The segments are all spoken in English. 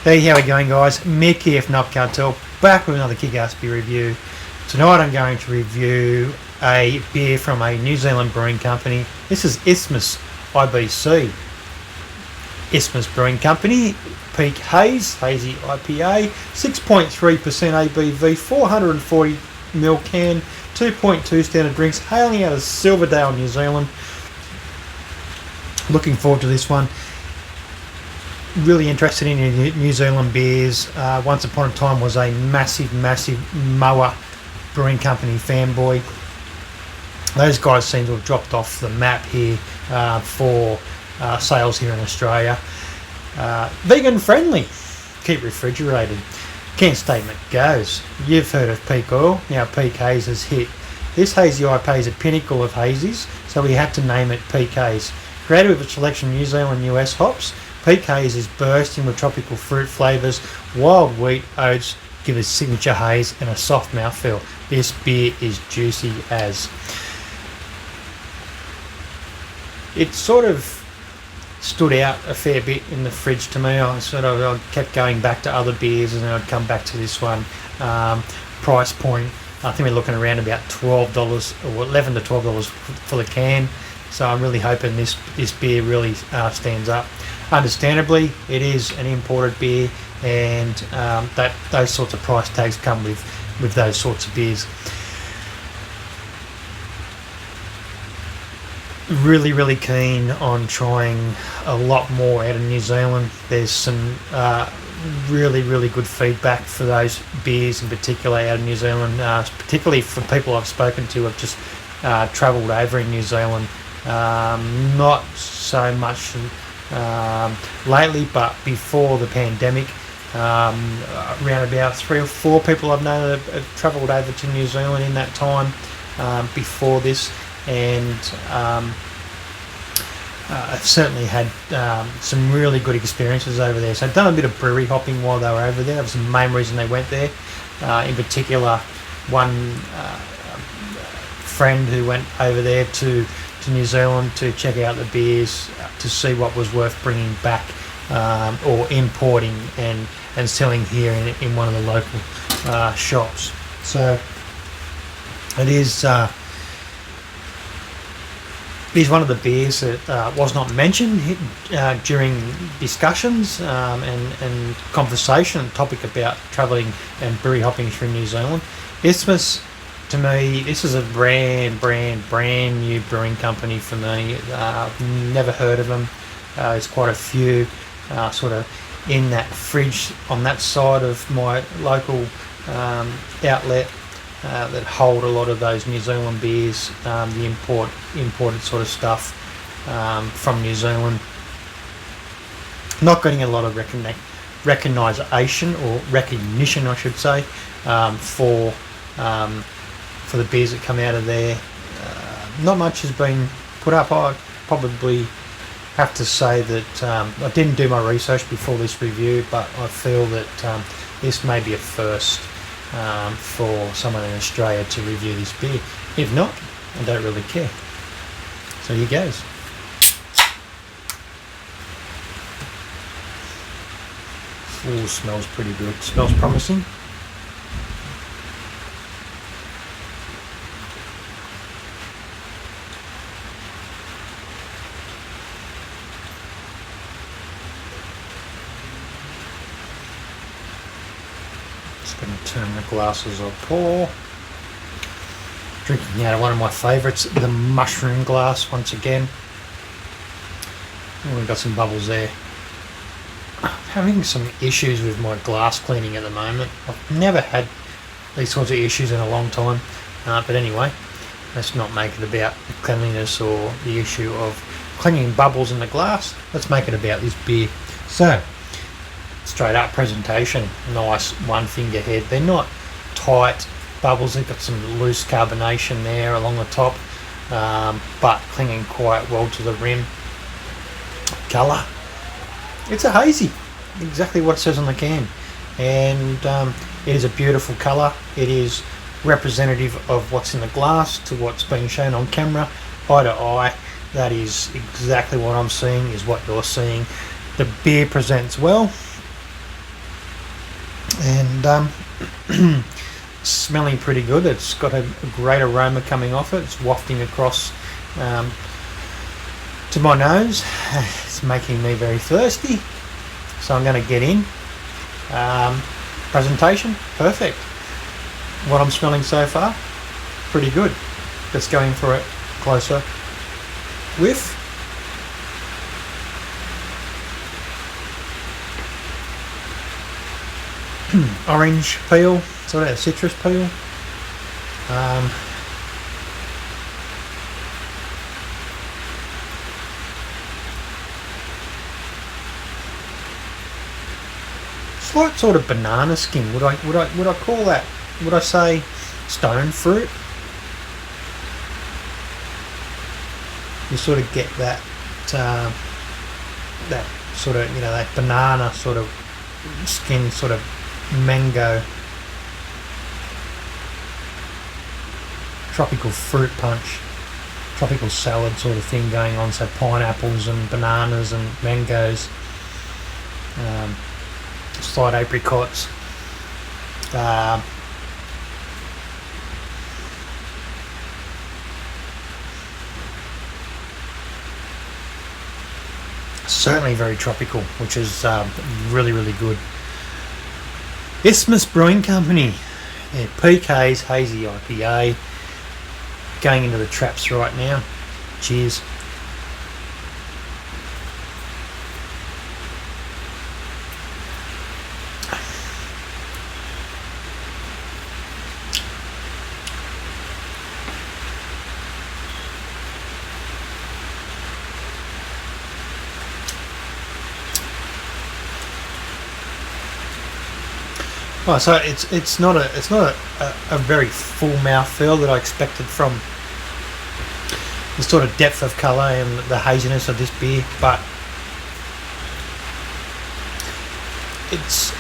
Hey, how are we going, guys? Mick here from Not Cartel, back with another kick-ass beer review. Tonight I'm going to review a beer from a New Zealand brewing company. This is Isthmus IBC. Isthmus Brewing Company, Peak Haze, Hazy IPA, 6.3% ABV, 440ml can, 2.2 standard drinks, hailing out of Silverdale, New Zealand. Looking forward to this one. Really interested in New Zealand beers. Once upon a time was a massive Moa brewing company fanboy. Those guys seem to have dropped off the map here for sales here in Australia. Vegan friendly, keep refrigerated. Can statement goes, you've heard of peak oil, now Peak Haze has hit. This Hazy IPA is a pinnacle of hazes, so we had to name it Peak Haze. Created with a selection of New Zealand US hops, Peak Haze is bursting with tropical fruit flavours. Wild wheat oats give a signature haze and a soft mouthfeel. This beer is juicy as. It sort of stood out a fair bit in the fridge to me. I kept going back to other beers and then I'd come back to this one. Price point, I think we're looking around about $12 or $11 to $12 for the can. So I'm really hoping this beer really stands up. Understandably, it is an imported beer, and those sorts of price tags come with those sorts of beers. Really keen on trying a lot more out of New Zealand. There's some really good feedback for those beers in particular out of New Zealand, particularly for people I've spoken to who have just travelled over in New Zealand. Not so much lately, but before the pandemic, around about 3 or 4 people I've known that have travelled over to New Zealand in that time before this, and I've certainly had some really good experiences over there. So I've done a bit of brewery hopping while they were over there. That was the main reason they went there. In particular, one friend who went over there to New Zealand to check out the beers, to see what was worth bringing back or importing and selling here in one of the local shops. So it is one of the beers that was not mentioned during discussions and conversation topic about travelling and brewery hopping through New Zealand. Isthmus, to me, this is a brand new brewing company for me. I've never heard of them. There's quite a few sort of in that fridge on that side of my local outlet that hold a lot of those New Zealand beers, the imported sort of stuff from New Zealand. Not getting a lot of recognition, or recognition, I should say, for the beers that come out of there. Not much has been put up. I probably have to say that I didn't do my research before this review, but I feel that this may be a first for someone in Australia to review this beer. If not, I don't really care. So here goes. Ooh, smells pretty good. Smells promising. Going to turn the glasses I'll pour. Drinking out of one of my favourites, the mushroom glass once again. Oh, we've got some bubbles there. I'm having some issues with my glass cleaning at the moment. I've never had these sorts of issues in a long time. But anyway, let's not make it about the cleanliness or the issue of cleaning bubbles in the glass. Let's make it about this beer. So, straight up presentation, nice one finger head. They're not tight bubbles, they've got some loose carbonation there along the top, but clinging quite well to the rim. Colour, it's a hazy, exactly what it says on the can, and it is a beautiful colour. It is representative of what's in the glass to what's being shown on camera, eye to eye. That is exactly what I'm seeing, is what you're seeing. The beer presents well. and smelling pretty good. It's got a great aroma coming off it. It's wafting across to my nose. It's making me very thirsty, so I'm going to get in. Presentation, perfect. What I'm smelling so far, pretty good. Let's go in for a closer whiff. Orange peel, sort of citrus peel. Slight sort of banana skin. Would I call that? Would I say stone fruit? You sort of get that that sort of, you know, that banana sort of skin, sort of mango, tropical fruit punch, tropical salad sort of thing going on. So pineapples and bananas and mangoes, slight apricots, certainly very tropical, which is really, really good. Isthmus Brewing Company, yeah, Peak Haze Hazy IPA, going into the traps right now. Cheers. Oh, so it's not a very full mouthfeel that I expected from the sort of depth of colour and the haziness of this beer, but it's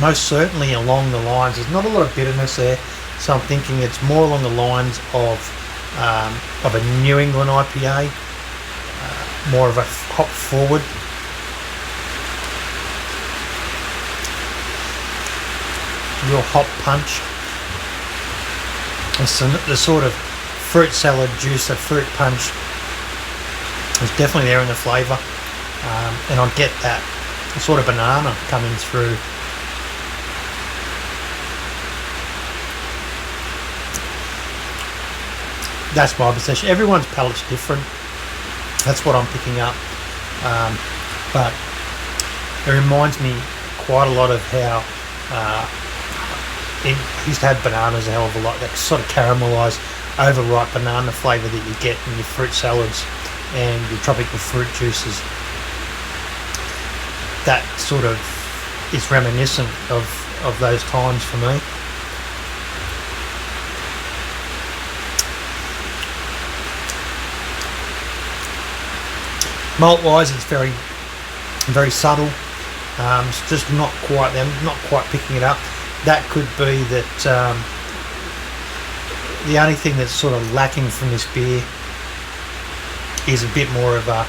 most certainly along the lines. There's not a lot of bitterness there, so I'm thinking it's more along the lines of a New England IPA, more of a hop forward. Real hop punch. The sort of fruit salad juice, that fruit punch is definitely there in the flavour, and I get that sort of banana coming through. That's my perception. Everyone's palate's different. That's what I'm picking up, but it reminds me quite a lot of how I used to have bananas a hell of a lot. That sort of caramelised, overripe banana flavour that you get in your fruit salads and your tropical fruit juices. That sort of is reminiscent of those times for me. Malt-wise, it's very, very subtle. It's just not quite them, not quite picking it up. That could be that the only thing that's sort of lacking from this beer is a bit more of a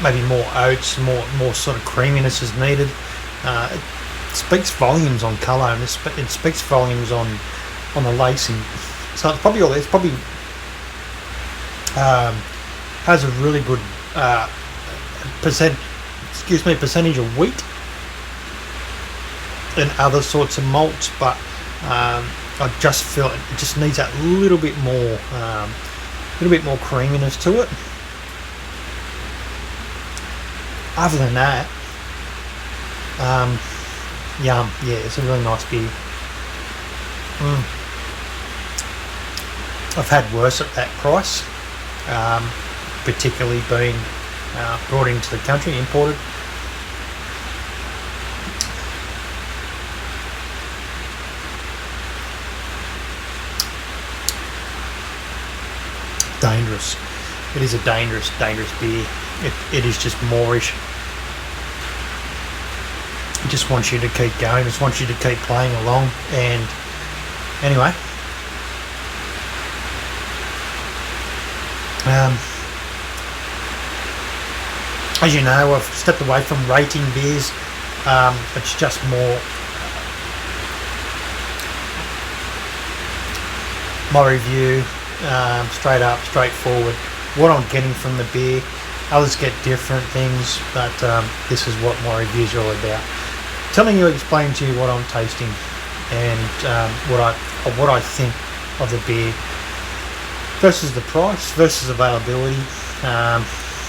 maybe more oats, more sort of creaminess is needed. It speaks volumes on colour, and it speaks volumes on the lacing. So it's probably all. It's probably has a really good percentage of wheat and other sorts of malts, but I just feel it just needs that little bit more creaminess to it. Other than that, yeah, it's a really nice beer. I've had worse at that price, particularly being brought into the country, imported. Dangerous. It is a dangerous beer. It is just moreish. It just wants you to keep going. It just wants you to keep playing along. And anyway, as you know, I've stepped away from rating beers It's just more my review, straight up, straightforward. What I'm getting from the beer. Others get different things, but this is what my reviews are all about. Explaining to you what I'm tasting and what I think of the beer versus the price versus availability.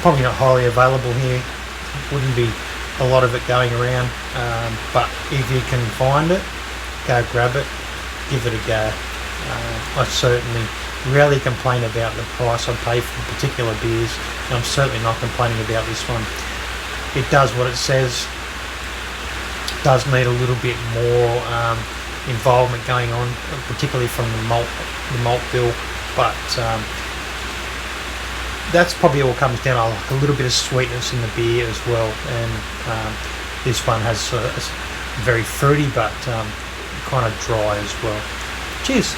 Probably not highly available here. Wouldn't be a lot of it going around, but if you can find it, go grab it, give it a go. I certainly rarely complain about the price I pay for particular beers, and I'm certainly not complaining about this one. It does what it says. Does need a little bit more involvement going on, particularly from the malt bill, but that's probably all comes down to a little bit of sweetness in the beer as well, and this one has very fruity but kind of dry as well. Cheers.